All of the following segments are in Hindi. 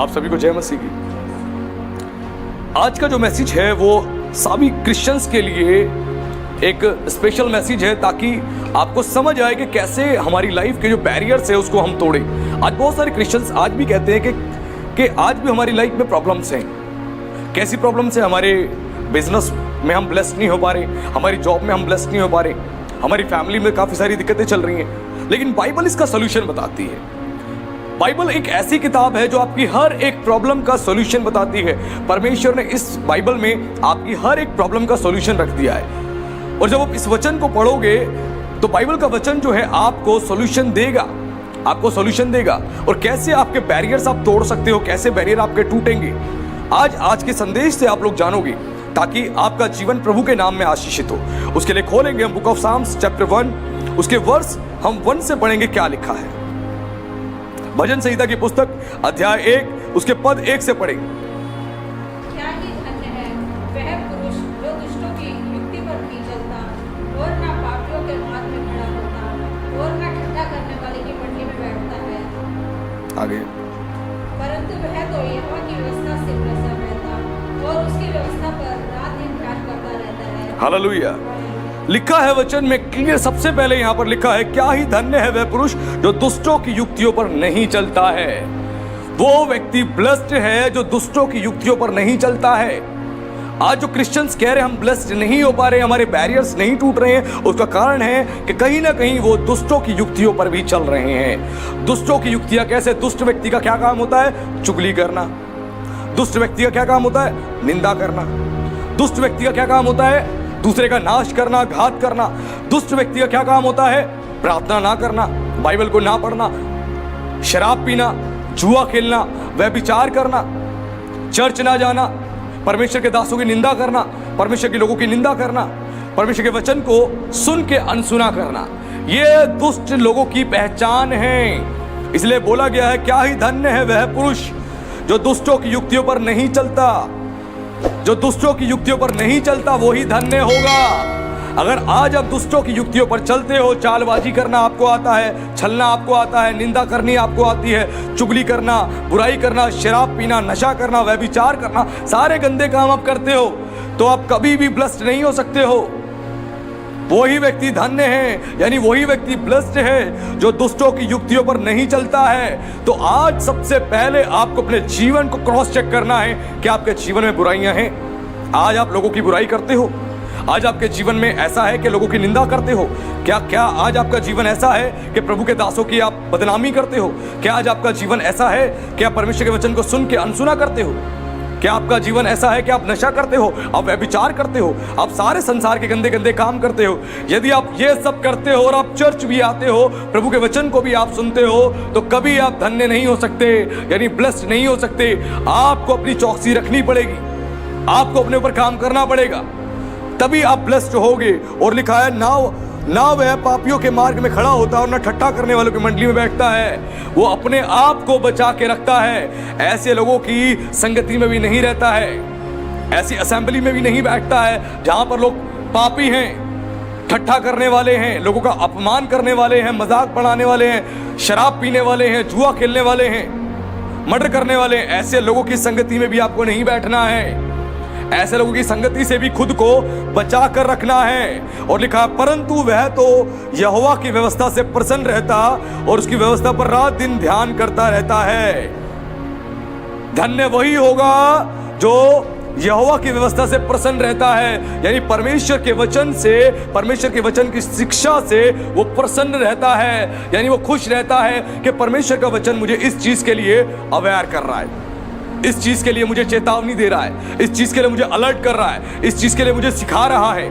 आप सभी को जय मसीह की। आज का जो मैसेज है वो सभी क्रिश्चियंस के लिए एक स्पेशल मैसेज है, ताकि आपको समझ आए कि कैसे हमारी लाइफ के जो बैरियर्स है उसको हम तोड़ें। आज बहुत सारे क्रिश्चियंस आज भी कहते हैं कि आज भी हमारी लाइफ में प्रॉब्लम्स हैं। कैसी प्रॉब्लम्स है? हमारे बिजनेस में हम ब्लेस्ड नहीं हो पा रहे, हमारी जॉब में हम ब्लेस्ड नहीं हो पा रहे, हमारी फैमिली में काफ़ी सारी दिक्कतें चल रही हैं। लेकिन बाइबल इसका सोल्यूशन बताती है। बाइबल एक ऐसी किताब है जो आपकी हर एक प्रॉब्लम का सॉल्यूशन बताती है। परमेश्वर ने इस बाइबल में आपकी हर एक प्रॉब्लम का सॉल्यूशन रख दिया है। और जब आप इस वचन को पढ़ोगे तो बाइबल का वचन जो है आपको सॉल्यूशन देगा, और कैसे आपके बैरियर्स आप तोड़ सकते हो, कैसे बैरियर आपके टूटेंगे। आज के संदेश से आप लोग जानोगे, ताकि आपका जीवन प्रभु के नाम में आशीषित हो। उसके लिए खोलेंगे हम बुक ऑफ साम्स चैप्टर 1, उसके वर्स हम 1 से पढ़ेंगे क्या लिखा है। भजन संहिता की पुस्तक अध्याय 1 उसके पद 1 से पढ़ेंगे। क्या ही धन्य है वह पुरुष जो दुष्टों की युक्ति पर नहीं चलता और ना पापियों के मार्ग में खड़ा होता और ना ठट्ठा करने वाले की मंडी में बैठता है। आगे। परंतु वह तो यहोवा की व्यवस्था से प्रसन्न रहता और उसकी व्यवस्था पर रात दिन ध्यान करता रहता है। हालेलुया। लिखा है वचन में क्लियर, सबसे पहले यहाँ पर लिखा है, क्या ही धन्य है वह पुरुष जो दुष्टों की युक्तियों पर नहीं चलता है। वो व्यक्ति ब्लेस्ड है जो दुष्टों की युक्तियों पर नहीं चलता है। आज जो क्रिश्चियंस कह रहे हैं हम ब्लेस्ड नहीं हो पा रहे, हमारे बैरियर्स नहीं टूट रहे हैं, उसका कारण है कि कहीं ना कहीं वो दुष्टों की युक्तियों पर भी चल रहे हैं। दुष्टों की युक्तियां कैसे? दुष्ट व्यक्ति का क्या काम होता है? चुगली करना। दुष्ट व्यक्ति का क्या काम होता है? निंदा करना। दुष्ट व्यक्ति का क्या काम होता है? दूसरे का नाश करना, घात करना। दुष्ट व्यक्ति का क्या काम होता है? प्रार्थना ना करना, बाइबल को ना पढ़ना, शराब पीना, जुआ खेलना, व्यभिचार करना, चर्च ना जाना, परमेश्वर के दासों की निंदा करना, परमेश्वर के लोगों की निंदा करना, परमेश्वर के वचन को सुन के अनसुना करना। ये दुष्ट लोगों की पहचान है। इसलिए बोला गया है, क्या ही धन्य है वह पुरुष जो दुष्टों की युक्तियों पर नहीं चलता। जो दुष्टों की युक्तियों पर नहीं चलता वो ही धन्य होगा। अगर आज आप दुष्टों की युक्तियों पर चलते हो, चालबाजी करना आपको आता है, छलना आपको आता है, निंदा करनी आपको आती है, चुगली करना, बुराई करना, शराब पीना, नशा करना, व्यभिचार करना, सारे गंदे काम आप करते हो, तो आप कभी भी ब्लेस्ड नहीं हो सकते हो। वही व्यक्ति धन्य है, यानी वही व्यक्ति ब्लेस्ड है जो दुष्टों की युक्तियों पर नहीं चलता है। तो आज सबसे पहले आपको अपने जीवन को क्रॉस चेक करना है कि आपके जीवन में बुराइयां हैं। आज आप लोगों की बुराई करते हो? आज आपके जीवन में ऐसा है कि लोगों की निंदा करते हो? क्या आज आपका जीवन ऐसा है कि प्रभु के दासों की आप बदनामी करते हो? क्या आज आपका जीवन ऐसा है कि आप परमेश्वर के वचन को सुन के अनसुना करते हो? क्या आपका जीवन ऐसा है कि आप नशा करते हो, आप व्यभिचार करते हो, आप सारे संसार के गंदे गंदे काम करते हो? यदि आप ये सब करते हो और आप चर्च भी आते हो, प्रभु के वचन को भी आप सुनते हो, तो कभी आप धन्य नहीं हो सकते, यानी ब्लेस्ड नहीं हो सकते। आपको अपनी चौकसी रखनी पड़ेगी, आपको अपने ऊपर काम करना पड़ेगा, तभी आप ब्लेस्ड होगे। और लिखा है, ना वह पापियों के मार्ग में खड़ा होता और ना ठट्ठा करने वालों की मंडली में बैठता है। वो अपने आप को बचा के रखता है, ऐसे लोगों की संगति में भी नहीं रहता है, ऐसी असेंबली में भी नहीं बैठता है जहां पर लोग पापी हैं, ठट्ठा करने वाले हैं, लोगों का अपमान करने वाले हैं, मजाक बनाने वाले हैं, शराब पीने वाले हैं, जुआ खेलने वाले हैं, मर्डर करने वाले हैं। ऐसे लोगों की संगति में भी आपको नहीं बैठना है। ऐसे लोगों की संगति से भी खुद को बचा कर रखना है। और लिखा, परंतु वह तो यहोवा की व्यवस्था से प्रसन्न रहता और उसकी व्यवस्था पर रात दिन ध्यान करता रहता है। धन्य वही होगा जो यहोवा की व्यवस्था से प्रसन्न रहता है, यानी परमेश्वर के वचन से, परमेश्वर के वचन की शिक्षा से वो प्रसन्न रहता है, यानी वो खुश रहता है कि परमेश्वर का वचन मुझे इस चीज के लिए अवेयर कर रहा है, इस चीज के लिए मुझे चेतावनी दे रहा है, इस चीज के लिए मुझे अलर्ट कर रहा है, इस चीज के लिए मुझे सिखा रहा है।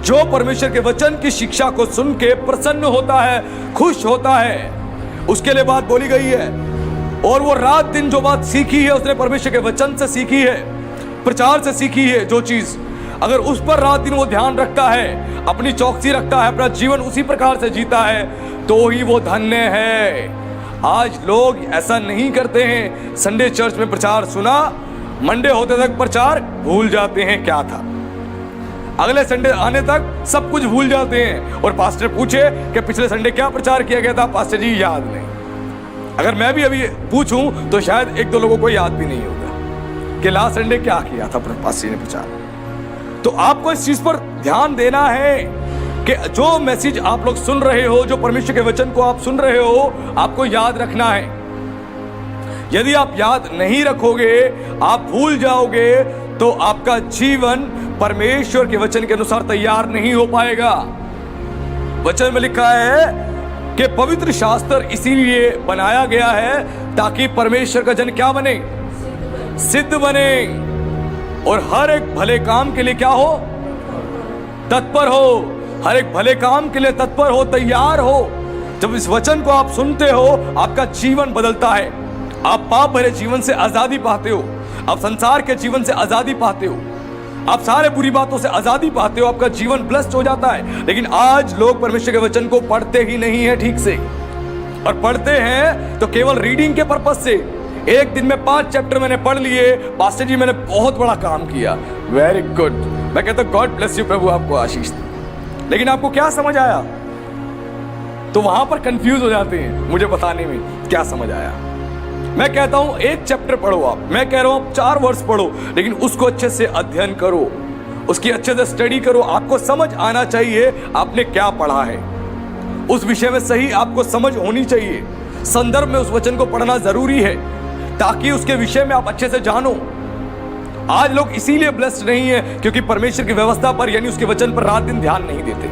जो परमेश्वर के वचन की शिक्षा को सुन के प्रसन्न होता है, खुश होता है, उसके लिए बात बोली गई है। और वो रात दिन जो बात सीखी है उसने परमेश्वर के वचन से सीखी है, प्रचार से सीखी है। जो चीज अगर उस पर रात दिन वो ध्यान रखता है, अपनी चौकसी रखता है, अपना जीवन उसी प्रकार से जीता है, तो ही वो धन्य है। आज लोग ऐसा नहीं करते हैं। संडे चर्च में प्रचार सुना, मंडे होते तक प्रचार भूल जाते हैं क्या था, अगले संडे आने तक सब कुछ भूल जाते हैं। और पास्टर पूछे कि पिछले संडे क्या प्रचार किया गया था, पास्टर जी याद नहीं। अगर मैं भी अभी पूछूं तो शायद एक दो लोगों को याद भी नहीं होगा कि लास्ट संडे क्या किया था पास्टर जी ने प्रचार। तो आपको इस चीज पर ध्यान देना है कि जो मैसेज आप लोग सुन रहे हो, जो परमेश्वर के वचन को आप सुन रहे हो, आपको याद रखना है। यदि आप याद नहीं रखोगे, आप भूल जाओगे, तो आपका जीवन परमेश्वर के वचन के अनुसार तैयार नहीं हो पाएगा। वचन में लिखा है कि पवित्र शास्त्र इसीलिए बनाया गया है ताकि परमेश्वर का जन क्या बने, सिद्ध बने, और हर एक भले काम के लिए क्या हो, तत्पर हो। हर एक भले काम के लिए तत्पर हो, तैयार हो। जब इस वचन को आप सुनते हो, आपका जीवन बदलता है। आप पाप भरे जीवन से आजादी पाते हो, आप संसार के जीवन से आजादी पाते हो, आप सारे बुरी बातों से आजादी पाते हो, आपका जीवन ब्लेस्ड हो जाता है। लेकिन आज लोग परमेश्वर के वचन को पढ़ते ही नहीं है ठीक से, और पढ़ते हैं तो केवल रीडिंग के पर्पस से। एक दिन में 5 चैप्टर मैंने पढ़ लिए, पास्टर जी मैंने बहुत बड़ा काम किया, वेरी गुड, मैं कहता हूं गॉड ब्लेस यू, प्रभु आपको आशीष दे। लेकिन आपको क्या समझ आया? तो वहां पर कंफ्यूज हो जाते हैं मुझे बताने में क्या समझ आया। मैं कहता हूं एक चैप्टर पढ़ो आप, मैं कह रहा हूं आप 4 वर्ष पढ़ो, लेकिन उसको अच्छे से अध्ययन करो, उसकी अच्छे से स्टडी करो। आपको समझ आना चाहिए आपने क्या पढ़ा है, उस विषय में सही आपको समझ होनी चाहिए। संदर्भ में उस वचन को पढ़ना जरूरी है ताकि उसके विषय में आप अच्छे से जानो। आज लोग इसीलिए ब्लेस्ड नहीं है क्योंकि परमेश्वर की व्यवस्था पर यानी उसके वचन पर रात दिन ध्यान नहीं देते।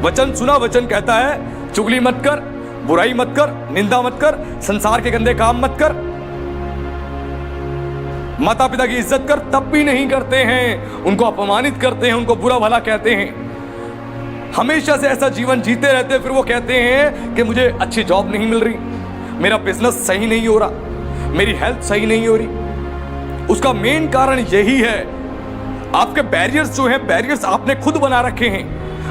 वचन सुना, वचन कहता है चुगली मत कर, बुराई मत कर, निंदा मत कर, संसार के गंदे काम मत कर, माता पिता की इज्जत कर, तब भी नहीं करते हैं, उनको अपमानित करते हैं, उनको बुरा भला कहते हैं, हमेशा से ऐसा जीवन जीते रहते हैं। फिर वो कहते हैं कि मुझे अच्छी जॉब नहीं मिल रही, मेरा बिजनेस सही नहीं हो रहा, मेरी हेल्थ सही नहीं हो रही। उसका मेन कारण यही है, आपके बैरियर्स जो हैं, बैरियर्स आपने खुद बना रखे हैं।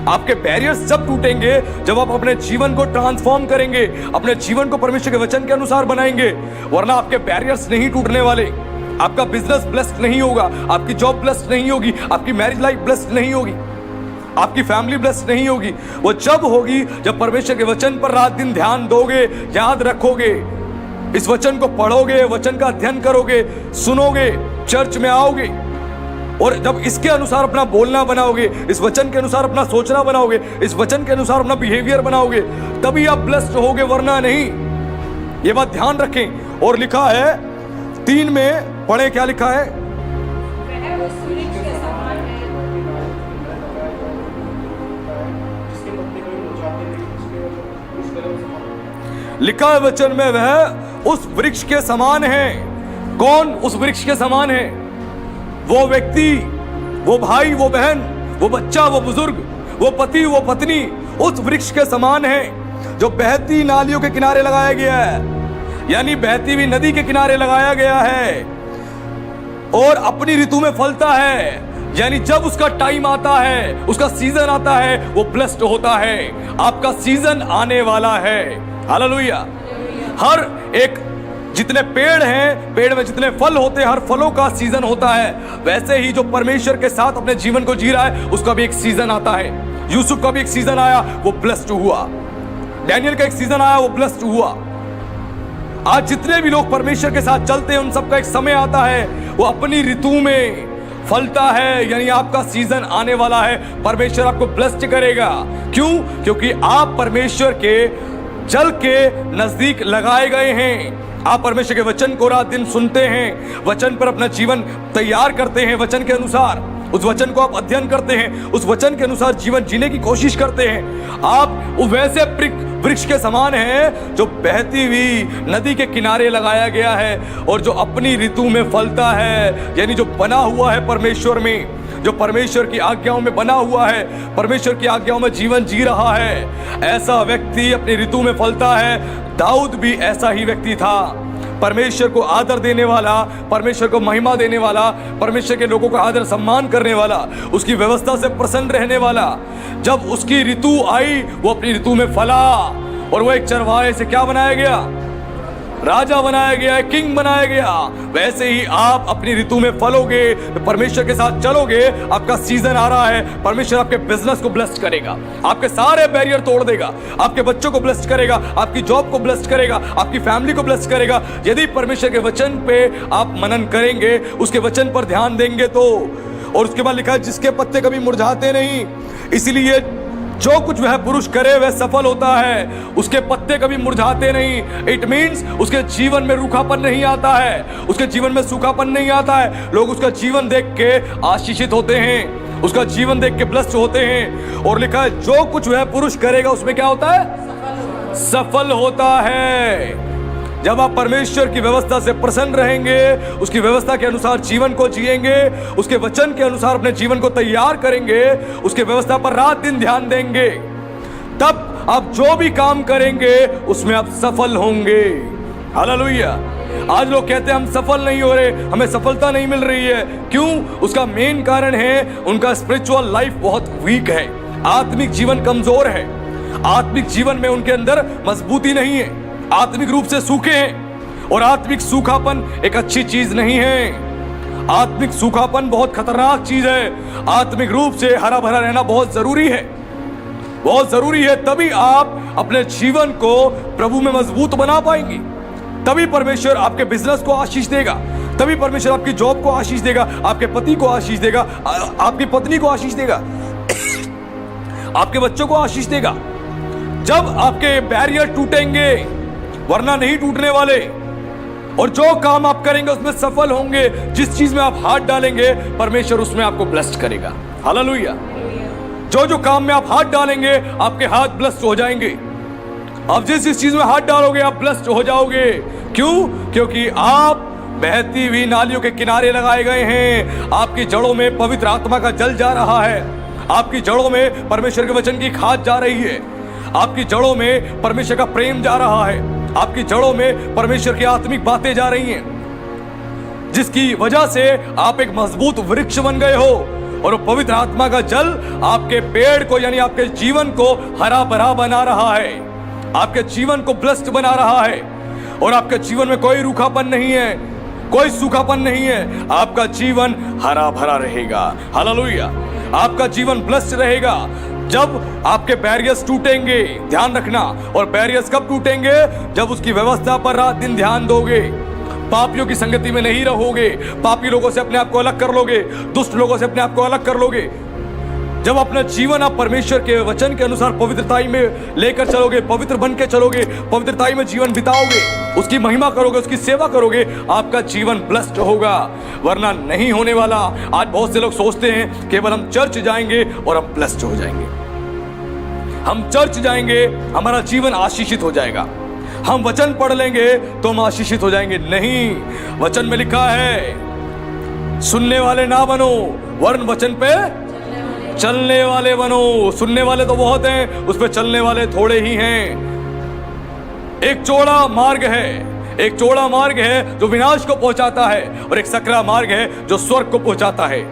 आपके बैरियर्स जब टूटेंगे जब आप अपने जीवन को ट्रांसफॉर्म करेंगे, अपने जीवन को परमेश्वर के वचन के अनुसार बनाएंगे, वरना आपके बैरियर्स नहीं टूटने वाले। आपका बिजनेस ब्लेस्ड नहीं होगा, आपकी जॉब ब्लेस्ड नहीं होगी, आपकी मैरिज लाइफ ब्लेस्ड नहीं होगी, आपकी फैमिली ब्लेस्ड नहीं होगी। वो जब होगी जब परमेश्वर के वचन पर रात दिन ध्यान दोगे, याद रखोगे, इस वचन को पढ़ोगे, वचन का अध्ययन करोगे, सुनोगे, चर्च में आओगे, और जब इसके अनुसार अपना बोलना बनाओगे, इस वचन के अनुसार अपना सोचना बनाओगे, इस वचन के अनुसार अपना बिहेवियर बनाओगे, तभी आप ब्लेस्ड होगे, वरना नहीं। ये बात ध्यान रखें। और लिखा है 3 में पढ़े, क्या लिखा है? वह उस वृक्ष के समान है लिखा है वचन में, वह उस वृक्ष के समान है। कौन उस वृक्ष के समान है? वो व्यक्ति, वो भाई, वो बहन, वो बच्चा, वो बुजुर्ग, वो पति, वो पत्नी उस वृक्ष के समान है जो बहती नालियों के किनारे लगाया गया है, यानी बहती हुई नदी के किनारे लगाया गया है, और अपनी ऋतु में फलता है। यानी जब उसका टाइम आता है, उसका सीजन आता है, वो ब्लेस्ड होता है। आपका सीजन आने वाला है, हालेलुया। हर एक जितने पेड़ हैं, पेड़ में जितने फल होते हैं, हर फलों का सीजन होता है। वैसे ही जो परमेश्वर के साथ अपने जीवन को जी रहा है, उसका भी एक सीजन आता है। यूसुफ का भी एक सीजन आया, वो ब्लेस्ड हुआ। डैनियल का एक सीजन आया, वो ब्लेस्ड हुआ। आज जितने भी लोग परमेश्वर के साथ चलते हैं, उन सबका एक समय आता है, वो अपनी ऋतु में फलता है, यानी आपका सीजन आने वाला है। परमेश्वर आपको ब्लेस्ड करेगा। क्यों? क्योंकि आप परमेश्वर के जल के नजदीक लगाए गए हैं। आप परमेश्वर के वचन को रात दिन सुनते हैं, वचन पर अपना जीवन तैयार करते हैं, वचन के अनुसार उस वचन को आप अध्ययन करते हैं, उस वचन के अनुसार जीवन जीने की कोशिश करते हैं। आप वैसे वृक्ष के समान हैं जो बहती हुई नदी के किनारे लगाया गया है और जो अपनी ऋतु में फलता है, यानी जो बना हुआ है परमेश्वर में, जो परमेश्वर की आज्ञाओं में बना हुआ है, परमेश्वर की आज्ञाओं में जीवन जी रहा है। ऐसा व्यक्ति अपनी ऋतु में फलता है। दाऊद भी ऐसा ही व्यक्ति था, परमेश्वर को आदर देने वाला, परमेश्वर को महिमा देने वाला, परमेश्वर के लोगों का आदर सम्मान करने वाला, उसकी व्यवस्था से प्रसन्न रहने वाला। जब उसकी ऋतु आई, वो अपनी ऋतु में फला, और वो एक चरवाहे से क्या बनाया गया? राजा बनाया गया है, किंग बनाया गया, वैसे ही आप अपनी ऋतु में फलोगे, परमेश्वर के साथ चलोगे। आपका सीजन आ रहा है, परमेश्वर आपके बिजनेस को ब्लेस्ड करेगा, आपके सारे बैरियर तोड़ देगा, आपके बच्चों को ब्लेस्ड करेगा, आपकी जॉब को ब्लेस्ड करेगा, आपकी फैमिली को ब्लेस्ड करेगा। यदि परमेश्वर के वचन पे आप मनन करेंगे, उसके वचन पर ध्यान देंगे तो। और उसके बाद लिखा है जिसके पत्ते कभी मुरझाते नहीं, इसीलिए जो कुछ वह पुरुष करे वह सफल होता है, उसके पत्ते कभी मुरझाते नहीं। इट मीन्स उसके जीवन में रूखापन नहीं आता है, उसके जीवन में सूखापन नहीं आता है। लोग उसका जीवन देख के आशीषित होते हैं, उसका जीवन देख के ब्लेस्ड होते हैं। और लिखा है जो कुछ वह पुरुष करेगा उसमें क्या होता है? सफल होता है। जब आप परमेश्वर की व्यवस्था से प्रसन्न रहेंगे, उसकी व्यवस्था के अनुसार जीवन को जिएंगे, उसके वचन के अनुसार अपने जीवन को तैयार करेंगे, उसके व्यवस्था पर रात दिन ध्यान देंगे, तब आप जो भी काम करेंगे उसमें आप सफल होंगे। हालेलुया। आज लोग कहते हैं हम सफल नहीं हो रहे, हमें सफलता नहीं मिल रही है। क्यों? उसका मेन कारण है उनका स्पिरिचुअल लाइफ बहुत वीक है, आत्मिक जीवन कमजोर है, आत्मिक जीवन में उनके अंदर मजबूती नहीं है, आत्मिक रूप से सूखे हैं। और आत्मिक सूखापन एक अच्छी चीज नहीं है। आत्मिक सूखापन बहुत खतरनाक चीज है। आत्मिक रूप से हरा भरा रहना बहुत जरूरी है, बहुत जरूरी है। तभी आप अपने जीवन को प्रभु में मजबूत बना पाएंगे, तभी परमेश्वर आपके बिजनेस को आशीष देगा, तभी परमेश्वर आपकी जॉब को आशीष देगा, आपके पति को आशीष देगा, आपकी पत्नी को आशीष देगा, आपके बच्चों को आशीष देगा। जब आपके बैरियर टूटेंगे, वरना नहीं टूटने वाले, और जो काम आप करेंगे उसमें सफल होंगे। जिस चीज में आप हाथ डालेंगे परमेश्वर उसमें आपको ब्लेस्ड करेगा। हालेलुया। जो जो काम में आप हाथ डालेंगे आपके हाथ ब्लेस्ड हो जाएंगे। आप जिस चीज में हाथ डालोगे आप ब्लेस्ड हो जाओगे। क्यों? क्योंकि आप बहती हुई नालियों के किनारे लगाए गए हैं। आपकी जड़ों में पवित्र आत्मा का जल जा रहा है, आपकी जड़ों में परमेश्वर के वचन की खाद जा रही है, आपकी जड़ों में परमेश्वर का प्रेम जा रहा है, आपकी जड़ों में परमेश्वर की आत्मिक बातें जा रही हैं, जिसकी वजह से आप एक मजबूत वृक्ष बन गए हो। और पवित्र आत्मा का जल आपके पेड़ को यानी आपके जीवन को हरा भरा बना रहा है, आपके जीवन को ब्लेस्ड बना रहा है। और आपके जीवन में कोई रूखापन नहीं है, कोई सूखापन नहीं है, आपका जीवन हरा भरा रहेगा। हालेलुया। आपका जीवन ब्लेस्ड रहेगा। जब आपके बैरियर्स टूटेंगे, ध्यान रखना, और बैरियर्स कब टूटेंगे? जब उसकी व्यवस्था पर रात दिन ध्यान दोगे, पापियों की संगति में नहीं रहोगे, पापी लोगों से अपने आप को अलग कर लोगे, दुष्ट लोगों से अपने आप को अलग कर लोगे। जब अपना जीवन आप परमेश्वर के वचन के अनुसार पवित्रताई में लेकर चलोगे, पवित्र बन के चलोगे, पवित्रताई में जीवन बिताओगे, उसकी महिमा करोगे, उसकी सेवा करोगे, आपका जीवन ब्लेस्ड होगा, वरना नहीं होने वाला। आज बहुत से लोग सोचते हैं केवल हम चर्च जाएंगे और हम ब्लेस्ड हो जाएंगे, हम चर्च जाएंगे हमारा जीवन आशीषित हो जाएगा, हम वचन पढ़ लेंगे तो हम आशीषित हो जाएंगे। नहीं, वचन में लिखा है सुनने वाले ना बनो वरन वचन पे चलने वाले बनो। सुनने वाले तो बहुत हैं, उस पर चलने वाले थोड़े ही हैं। एक चौड़ा मार्ग है, एक चौड़ा मार्ग है जो विनाश को पहुंचाता है, और एक सकरा मार्ग है जो स्वर्ग को पहुंचाता है।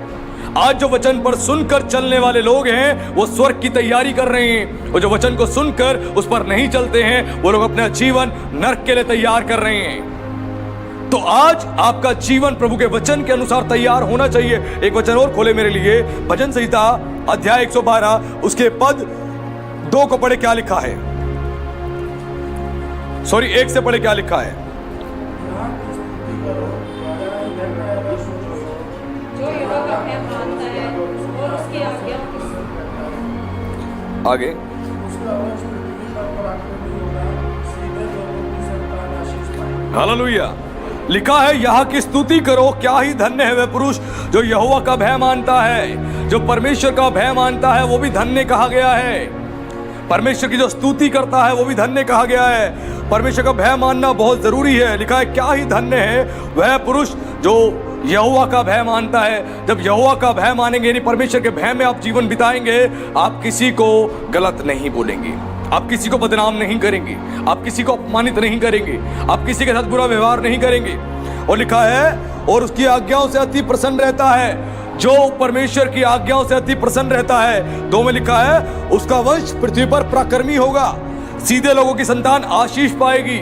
आज जो वचन पर सुनकर चलने वाले लोग हैं वो स्वर्ग की तैयारी कर रहे हैं, और जो वचन को सुनकर उस पर नहीं चलते हैं वो लोग अपना जीवन नरक के लिए तैयार कर रहे हैं। तो आज आपका जीवन प्रभु के वचन के अनुसार तैयार होना चाहिए। एक वचन और खोले मेरे लिए, भजन संहिता अध्याय 112 उसके पद 2 को पढ़े, क्या लिखा है? सॉरी 1 से पढ़े, क्या लिखा है? जो यहोवा का भय मानता है और उसकी आज्ञाओं की आगे हालेलुया। लिखा है यहाँ की स्तुति करो, क्या ही धन्य है वह पुरुष जो यहोवा का भय मानता है। जो परमेश्वर का भय मानता है वो भी धन्य कहा गया है। परमेश्वर की जो स्तुति करता है वो भी धन्य कहा गया है। परमेश्वर का भय मानना बहुत जरूरी है। लिखा है क्या ही धन्य है वह पुरुष जो यहोवा का भय मानता है। जब यहोवा का भय मानेंगे यानी परमेश्वर के भय में आप जीवन बिताएंगे, आप किसी को गलत नहीं बोलेंगे, आप किसी को बदनाम नहीं करेंगे, आप किसी को अपमानित नहीं करेंगे, आप किसी के साथ बुरा व्यवहार नहीं करेंगे। और लिखा है और उसकी आज्ञाओं से अति प्रसन्न रहता है। जो परमेश्वर की आज्ञाओं से अति प्रसन्न रहता है, 2 में लिखा है उसका वंश पृथ्वी पर पराक्रमी होगा, सीधे लोगों की संतान आशीष पाएगी।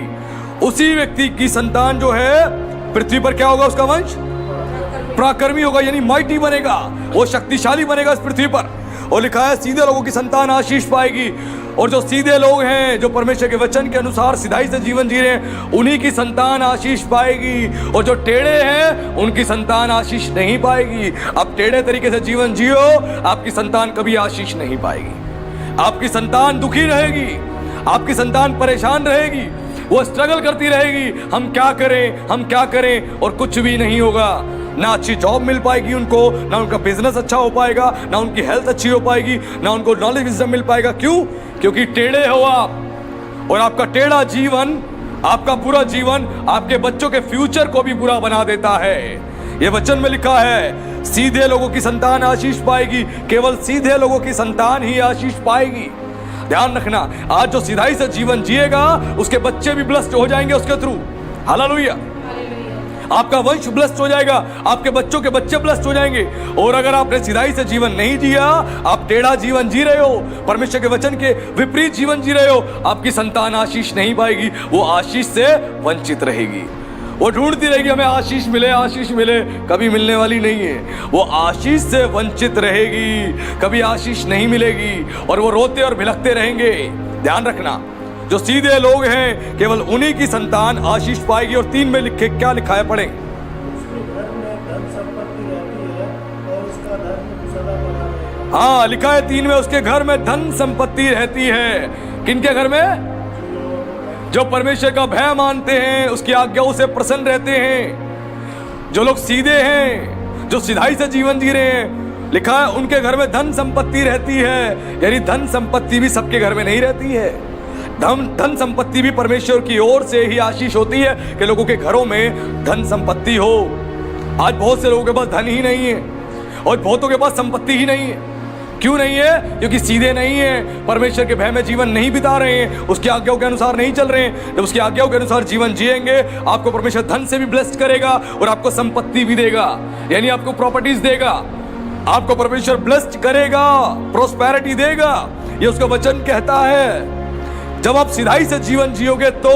उसी व्यक्ति की संतान जो है पृथ्वी पर क्या होगा, उसका वंश पराक्रमी होगा, यानी माइटी बनेगा, वो शक्तिशाली बनेगा इस पृथ्वी पर। और लिखा है सीधे लोगों की संतान आशीष पाएगी। और जो सीधे लोग हैं, जो परमेश्वर के वचन के अनुसार सिधाई से जीवन जी रहे हैं, उन्हीं की संतान आशीष पाएगी। और जो टेढ़े हैं, उनकी संतान आशीष नहीं पाएगी। अब टेढ़े तरीके से जीवन जियो, आपकी संतान कभी आशीष नहीं पाएगी। आपकी संतान दुखी रहेगी, आपकी संतान परेशान रहेगी, वो स्ट्रगल करती रहेगी, हम क्या करें, हम क्या करें, और कुछ भी नहीं होगा। ना अच्छी जॉब मिल पाएगी उनको, ना उनका बिजनेस अच्छा हो पाएगा, ना उनकी हेल्थ अच्छी हो पाएगी, ना उनको नॉलेज विजडम मिल पाएगा। क्यों? क्योंकि टेढ़े हो आप। और आपका टेढ़ा जीवन, आपका बुरा जीवन आपके बच्चों के फ्यूचर को भी बुरा बना देता है। यह वचन में लिखा है सीधे लोगों की संतान आशीष पाएगी। केवल सीधे लोगों की संतान ही आशीष पाएगी। ध्यान रखना, आज जो सीधाई से जीवन जिएगा, उसके बच्चे भी ब्लेस्ड हो जाएंगे उसके थ्रू। हालेलुया। आपका वंश ब्लेस्ड हो जाएगा, आपके बच्चों के बच्चे ब्लेस्ड हो जाएंगे। और अगर आपने सीधाई से जीवन नहीं जिया, आप टेढ़ा जीवन जी रहे हो, परमेश्वर के वचन के विपरीत जीवन जी रहे हो, आपकी संतान आशीष नहीं पाएगी, वो आशीष से वंचित रहेगी। वो ढूंढती रहेगी हमें आशीष मिले, आशीष मिले, कभी मिलने वाली नहीं है। वो आशीष से वंचित रहेगी, कभी आशीष नहीं मिलेगी, और वो रोते और भिलकते रहेंगे। ध्यान रखना, जो सीधे लोग हैं, केवल उन्हीं की संतान आशीष पाएगी। और 3 में लिखे, क्या लिखा है, पढ़ें। उसके घर में धन संपत्ति रहती है और उसका धर्म सदा बना रहेगा। हाँ, लिखा है 3 में, उसके घर में धन संपत्ति रहती है। किनके घर में? जो परमेश्वर का भय मानते हैं, उसकी आज्ञाओं से प्रसन्न रहते हैं, जो लोग सीधे हैं, जो सिधाई से जीवन जी रहे हैं। लिखा है उनके घर में धन संपत्ति रहती है। यानी धन संपत्ति भी सबके घर में नहीं रहती है। धन संपत्ति भी परमेश्वर की ओर से ही आशीष होती है कि लोगों के घरों में धन संपत्ति हो। आज बहुत से लोगों के पास धन ही नहीं है और बहुतों के पास संपत्ति ही नहीं है। क्यों नहीं है? क्योंकि सीधे नहीं है, परमेश्वर के भय में जीवन नहीं बिता रहे हैं, उसकी आज्ञाओं के अनुसार नहीं चल रहे हैं। जब उसकी आज्ञाओं के अनुसार जीवन जिएंगे, आपको परमेश्वर धन से भी ब्लेस्ड करेगा और आपको संपत्ति भी देगा, यानी आपको प्रॉपर्टीज देगा, आपको परमेश्वर ब्लेस्ड करेगा, प्रोस्पेरिटी देगा। ये उसका वचन कहता है। जब आप सिधाई से जीवन जियोगे तो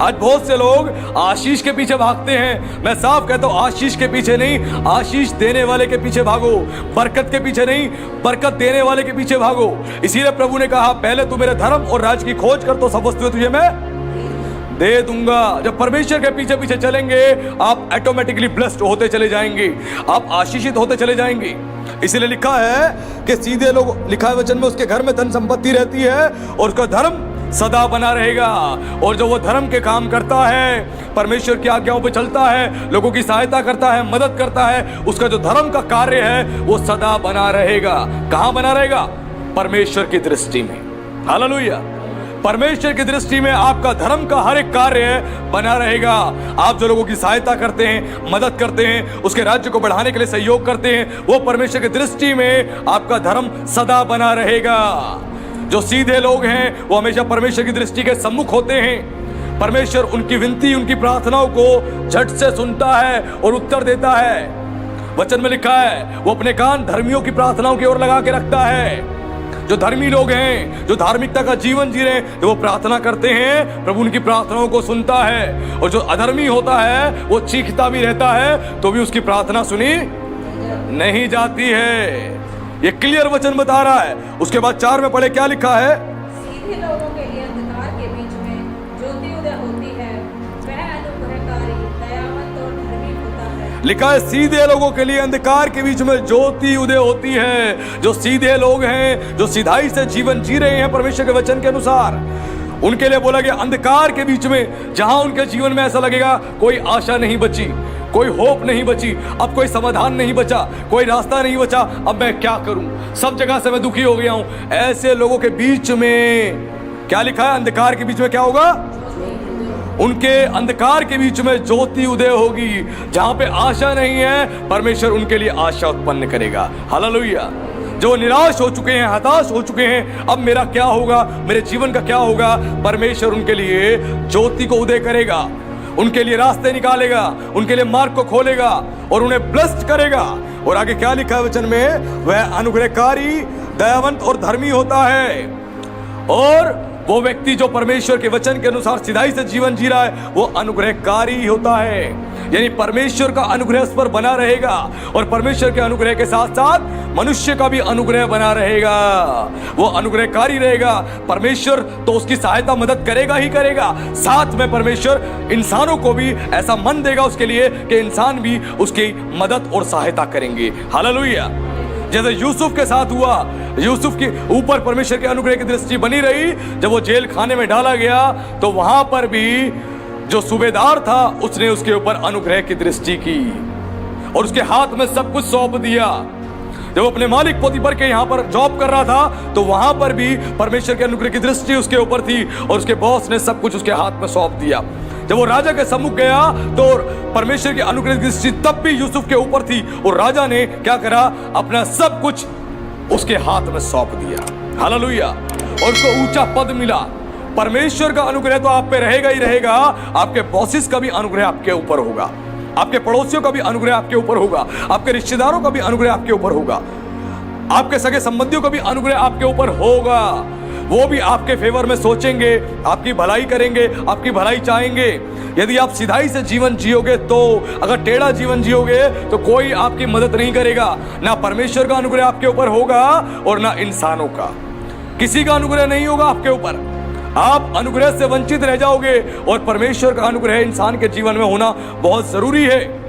आज बहुत से लोग आशीष के पीछे भागते हैं। मैं साफ कहता हूं, आशीष के पीछे नहीं, आशीष देने वाले के पीछे भागो। बरकत के पीछे नहीं, बरकत देने वाले के पीछे भागो। इसीलिए प्रभु ने कहा, पहले तू मेरे धर्म और राज की खोज कर, तो सब वस्तुएं तुझे मैं दे दूंगा। जब परमेश्वर के पीछे पीछे चलेंगे, आप ऑटोमेटिकली ब्लेस्ड होते चले जाएंगे, आप आशीषित होते चले जाएंगे। इसलिए लिखा है कि सीधे लोग, लिखा है वचन में, उसके घर में धन संपत्ति रहती है और उसका धर्म सदा बना रहेगा। और जो वो धर्म के काम करता है, परमेश्वर की आज्ञाओं पे चलता है, लोगों की सहायता करता है, मदद करता है, उसका जो धर्म का कार्य है वो सदा बना रहेगा। कहां बना रहेगा? परमेश्वर की दृष्टि में। हालेलुया। परमेश्वर की दृष्टि में आपका धर्म का हर एक कार्य बना रहेगा। आप जो लोगों की सहायता करते हैं, मदद करते हैं, उसके राज्य को बढ़ाने के लिए सहयोग करते हैं, वो परमेश्वर की दृष्टि में आपका धर्म सदा बना रहेगा। जो सीधे लोग हैं, वो हमेशा परमेश्वर की दृष्टि के सम्मुख होते हैं। परमेश्वर उनकी विनती, उनकी प्रार्थनाओं को झट से सुनता है और उत्तर देता है। वचन में लिखा है, वो अपने कान धर्मियों की प्रार्थनाओं की ओर लगा के रखता है। जो धर्मी लोग हैं, जो धार्मिकता का जीवन जी रहे हैं, जो वो प्रार्थना करते हैं, प्रभु उनकी प्रार्थनाओं को सुनता है। और जो अधर्मी होता है, वो चीखता भी रहता है तो भी उसकी प्रार्थना सुनी नहीं जाती है। ये क्लियर वचन बता रहा है। उसके बाद 4 में पढ़े, क्या लिखा है? सीधे लोगों के लिए अंधकार के बीच में ज्योति उदय होती है, वह अनुग्रहकारी, दयावंत और धर्मी होता है। लिखा है सीधे लोगों के लिए अंधकार के बीच में ज्योति उदय होती है। जो सीधे लोग हैं, जो सिधाई से जीवन जी रहे हैं परमेश्वर के वचन के अनुसार, उनके लिए बोला गया अंधकार के बीच में, जहां उनके जीवन में ऐसा लगेगा कोई आशा नहीं बची, कोई होप नहीं बची, अब कोई समाधान नहीं बचा, कोई रास्ता नहीं बचा, अब मैं क्या करूं, सब जगह से मैं दुखी हो गया हूं। ऐसे लोगों के बीच में क्या लिखा है? अंधकार के बीच में क्या होगा? उनके अंधकार के बीच में ज्योति उदय होगी। जहां पे आशा नहीं है, परमेश्वर उनके लिए आशा उत्पन्न करेगा। हालेलुया। जो निराश हो चुके हैं, हताश हो चुके हैं, अब मेरा क्या होगा, मेरे जीवन का क्या होगा, परमेश्वर उनके लिए ज्योति को उदय करेगा, उनके लिए रास्ते निकालेगा, उनके लिए मार्ग को खोलेगा और उन्हें ब्लेस्ड करेगा। और आगे क्या लिखा है वचन में? वह अनुग्रहकारी, दयावंत और धर्मी होता है और वो व्यक्ति जो परमेश्वर के वचन के अनुसार सिधाई से जीवन जी रहा है वो अनुग्रहकारी होता है, यानी परमेश्वर का अनुग्रह उस पर बना रहेगा और परमेश्वर के अनुग्रह के साथ साथ मनुष्य का भी अनुग्रह बना रहेगा। वो अनुग्रहकारी रहेगा। परमेश्वर तो उसकी सहायता मदद करेगा ही करेगा, साथ में परमेश्वर इंसानों को भी ऐसा मन देगा उसके लिए कि इंसान भी उसकी मदद और सहायता करेंगे। हालेलुया। जैसे यूसुफ के साथ हुआ, यूसुफ के ऊपर परमेश्वर के अनुग्रह की दृष्टि बनी रही। जब वो जेल खाने में डाला गया तो वहां पर भी जो सूबेदार था उसने उसके ऊपर अनुग्रह की दृष्टि की और उसके हाथ में सब कुछ सौंप दिया। जब अपने मालिक पोतीफर के यहाँ पर जॉब कर रहा था तो वहां पर भी परमेश्वर के अनुग्रह की दृष्टि उसके ऊपर थी और उसके बॉस ने सब कुछ उसके हाथ में सौंप दिया। जब वो राजा के सम्मुख गया तो परमेश्वर की अनुग्रह की दृष्टि तब भी यूसुफ के ऊपर थी और राजा ने क्या करा, अपना सब कुछ उसके हाथ में सौंप दिया। हालेलुया। और उसको ऊंचा पद मिला। परमेश्वर का अनुग्रह तो आप पे रहेगा ही रहेगा, आपके बॉसेस का भी अनुग्रह आपके ऊपर होगा, आपके पड़ोसियों का भी अनुग्रह आपके ऊपर होगा, आपके रिश्तेदारों का भी अनुग्रह आपके ऊपर होगा, आपके सगे संबंधियों का भी अनुग्रह आपके ऊपर होगा। वो भी आपके फेवर में सोचेंगे, आपकी भलाई करेंगे, आपकी भलाई चाहेंगे। यदि आप सिधाई से जीवन जियोगे तो, अगर टेढ़ा जीवन जियोगे तो कोई आपकी मदद नहीं करेगा। ना परमेश्वर का अनुग्रह आपके ऊपर होगा और ना इंसानों का, किसी का अनुग्रह नहीं होगा आपके ऊपर। आप अनुग्रह से वंचित रह जाओगे और परमेश्वर का अनुग्रह इंसान के जीवन में होना बहुत जरूरी है।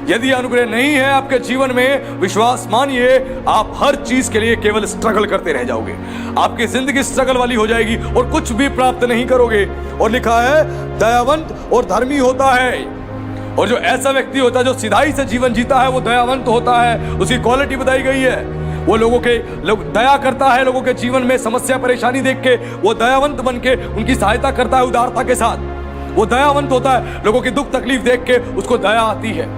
यदि अनुग्रह नहीं है आपके जीवन में, विश्वास मानिए आप हर चीज के लिए केवल स्ट्रगल करते रह जाओगे। आपकी जिंदगी स्ट्रगल वाली हो जाएगी और कुछ भी प्राप्त नहीं करोगे। और लिखा है दयावंत और धर्मी होता है। और जो ऐसा व्यक्ति होता है जो सिधाई से जीवन जीता है वो दयावंत होता है। उसकी क्वालिटी बताई गई है, वो लोग दया करता है। लोगों के जीवन में समस्या परेशानी देख के वो दयावंत बन के उनकी सहायता करता है उदारता के साथ। वो दयावंत होता है। लोगों की दुख तकलीफ देख के उसको दया आती है।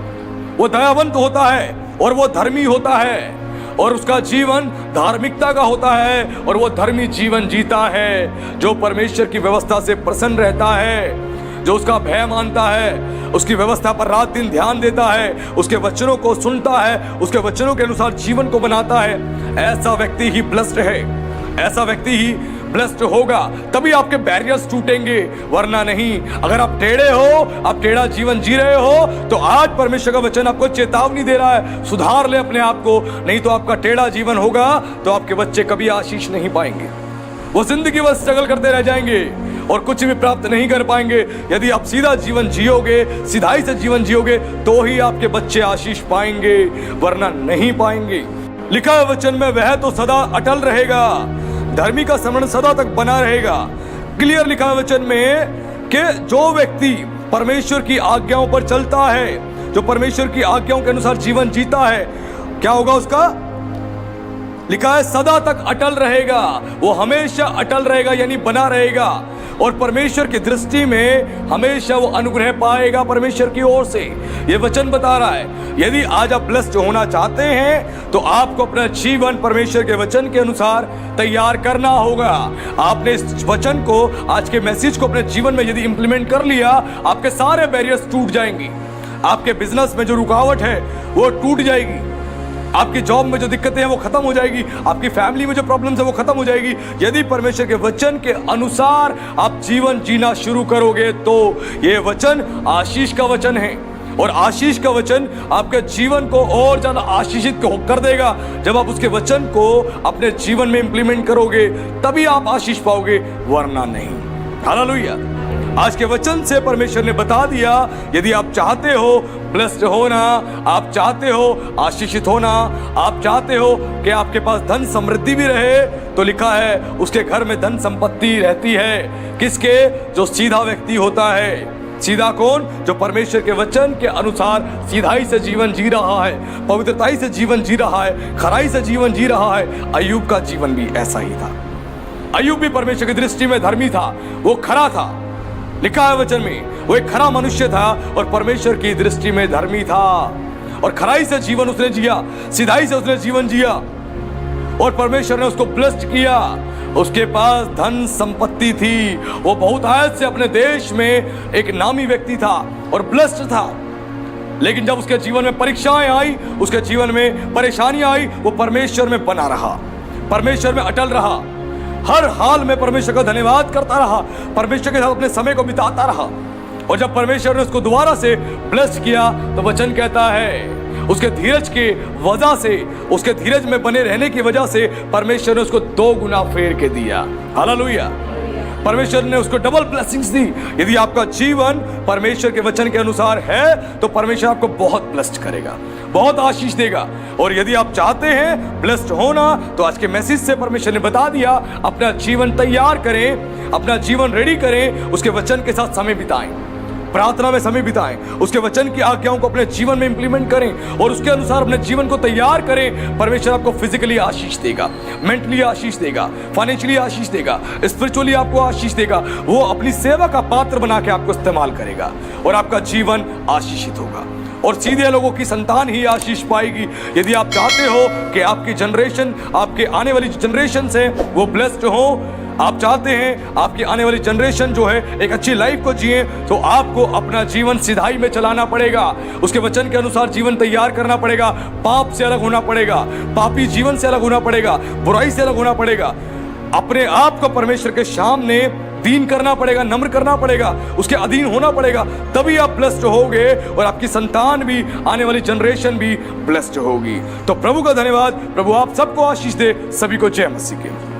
वो दयावंत होता है और वो धर्मी होता है और उसका जीवन धार्मिकता का होता है और वो धर्मी जीवन जीता है। जो परमेश्वर की व्यवस्था से प्रसन्न रहता है, जो उसका भय मानता है, उसकी व्यवस्था पर रात दिन ध्यान देता है, उसके वचनों को सुनता है, उसके वचनों के अनुसार जीवन को बनाता है, ऐसा व्यक्ति ही ब्लेस्ड है। ऐसा व्यक्ति ही ब्लेस्ड होगा। तभी आपके बैरियर्स टूटेंगे, वरना नहीं। अगर आप टेढ़े हो, आप टेढ़ा जीवन जी रहे हो तो आज परमेश्वर का वचन आपको चेतावनी दे रहा है, सुधार ले अपने आप को, नहीं तो आपका टेढ़ा जीवन होगा तो आपके बच्चे कभी आशीष नहीं पाएंगे। वो जिंदगी भर स्ट्रगल करते रह जाएंगे और कुछ भी प्राप्त नहीं कर पाएंगे। यदि आप सीधा जीवन जियोगे, सिधाई से जीवन जियोगे तो ही आपके बच्चे आशीष पाएंगे, वरना नहीं पाएंगे। लिखा है वचन में, वह तो सदा अटल रहेगा, धर्मी का स्मरण सदा तक बना रहेगा। क्लियर लिखा है वचन में कि जो व्यक्ति परमेश्वर की आज्ञाओं पर चलता है, जो परमेश्वर की आज्ञाओं के अनुसार जीवन जीता है, क्या होगा उसका? लिखा है सदा तक अटल रहेगा। वो हमेशा अटल रहेगा यानी बना रहेगा और परमेश्वर की दृष्टि में हमेशा वो अनुग्रह पाएगा परमेश्वर की ओर से। ये वचन बता रहा है। यदि आज आप ब्लेस्ड होना चाहते हैं तो आपको अपना जीवन परमेश्वर के वचन के अनुसार तैयार करना होगा। आपने इस वचन को, आज के मैसेज को अपने जीवन में यदि इंप्लीमेंट कर लिया, आपके सारे बैरियर्स टूट जाएंगे। आपके बिजनेस में जो रुकावट है वो टूट जाएगी। आपकी जॉब में जो दिक्कतें हैं वो खत्म हो जाएगी। आपकी फैमिली में जो प्रॉब्लम्स है वो खत्म हो जाएगी। यदि परमेश्वर के वचन के अनुसार आप जीवन जीना शुरू करोगे तो ये वचन आशीष का वचन है और आशीष का वचन आपके जीवन को और ज्यादा आशीषित कर देगा। जब आप उसके वचन को अपने जीवन में इंप्लीमेंट करोगे तभी आप आशीष पाओगे, वरना नहीं। हालेलुया। आज के वचन से परमेश्वर ने बता दिया, यदि आप चाहते हो ब्लेस्ड होना, आप चाहते हो आशीषित होना, आप चाहते हो कि आपके पास धन समृद्धि भी रहे, तो लिखा है उसके घर में धन संपत्ति रहती है। किसके? जो सीधा व्यक्ति होता है। सीधा कौन? जो परमेश्वर के वचन के अनुसार सीधाई से जीवन जी रहा है, पवित्रताई से जीवन जी रहा है, खराई से जीवन जी रहा है। अय्यूब का जीवन भी ऐसा ही था। अय्यूब भी परमेश्वर की दृष्टि में धर्मी था, वो खरा था। लिखा है वचन में, वो एक खरा मनुष्य था और परमेश्वर की दृष्टि में धर्मी था और खराई से जीवन उसने जिया, सिधाई से उसने जीवन जिया और परमेश्वर ने उसको ब्लेस्ड किया। उसके पास धन संपत्ति थी। वो बहुत आयत से अपने देश में एक नामी व्यक्ति था और ब्लेस्ड था। लेकिन जब उसके जीवन में परीक्षाएं आई, उसके जीवन में परेशानियां आई, वो परमेश्वर में बना रहा, परमेश्वर में अटल रहा। हर हाल में परमेश्वर का धन्यवाद करता रहा, परमेश्वर के साथ अपने समय को बिताता रहा। और जब परमेश्वर ने उसको दोबारा से ब्लेस किया तो वचन कहता है उसके धीरज के वजह से, उसके धीरज में बने रहने की वजह से परमेश्वर ने उसको 2 गुना फेर के दिया। हालेलुया। परमेश्वर ने उसको डबल ब्लेसिंग्स दी। यदि आपका जीवन परमेश्वर के वचन के अनुसार है तो परमेश्वर आपको बहुत ब्लेस्ड करेगा, बहुत आशीष देगा। और यदि आप चाहते हैं ब्लेस्ड होना तो आज के मैसेज से परमेश्वर ने बता दिया, अपना जीवन तैयार करें, अपना जीवन रेडी करें, उसके वचन के साथ समय बिताएं, प्रार्थना में समय बिताएं, उसके वचन की आज्ञाओं को अपने जीवन में इंप्लीमेंट करें और उसके अनुसार अपने जीवन को तैयार करें। परमेश्वर आपको फिजिकली आशीष देगा, मेंटली आशीष देगा, फाइनेंशियली आशीष देगा, स्पिरिचुअली आपको आशीष देगा। वो अपनी सेवा का पात्र बना के आपको इस्तेमाल करेगा और आपका जीवन आशीषित होगा और सीधे लोगों की संतान ही आशीष पाएगी। यदि आप चाहते हो कि आपकी जनरेशन, आपके आने वाली जनरेशन से वो ब्लेस्ड हो, आप चाहते हैं आपकी आने वाली जनरेशन जो है एक अच्छी लाइफ को जिए, तो आपको अपना जीवन सिधाई में चलाना पड़ेगा, उसके वचन के अनुसार जीवन तैयार करना पड़ेगा, पाप से अलग होना पड़ेगा, पापी जीवन से अलग होना पड़ेगा, बुराई से अलग होना पड़ेगा, अपने आप को परमेश्वर के सामने दीन करना पड़ेगा, नम्र करना पड़ेगा, उसके अधीन होना पड़ेगा। तभी आप ब्लेस्ड होगे और आपकी संतान भी, आने वाली जनरेशन भी ब्लेस्ड होगी। तो प्रभु का धन्यवाद। प्रभु आप सबको आशीष दे। सभी को जय मसीह के।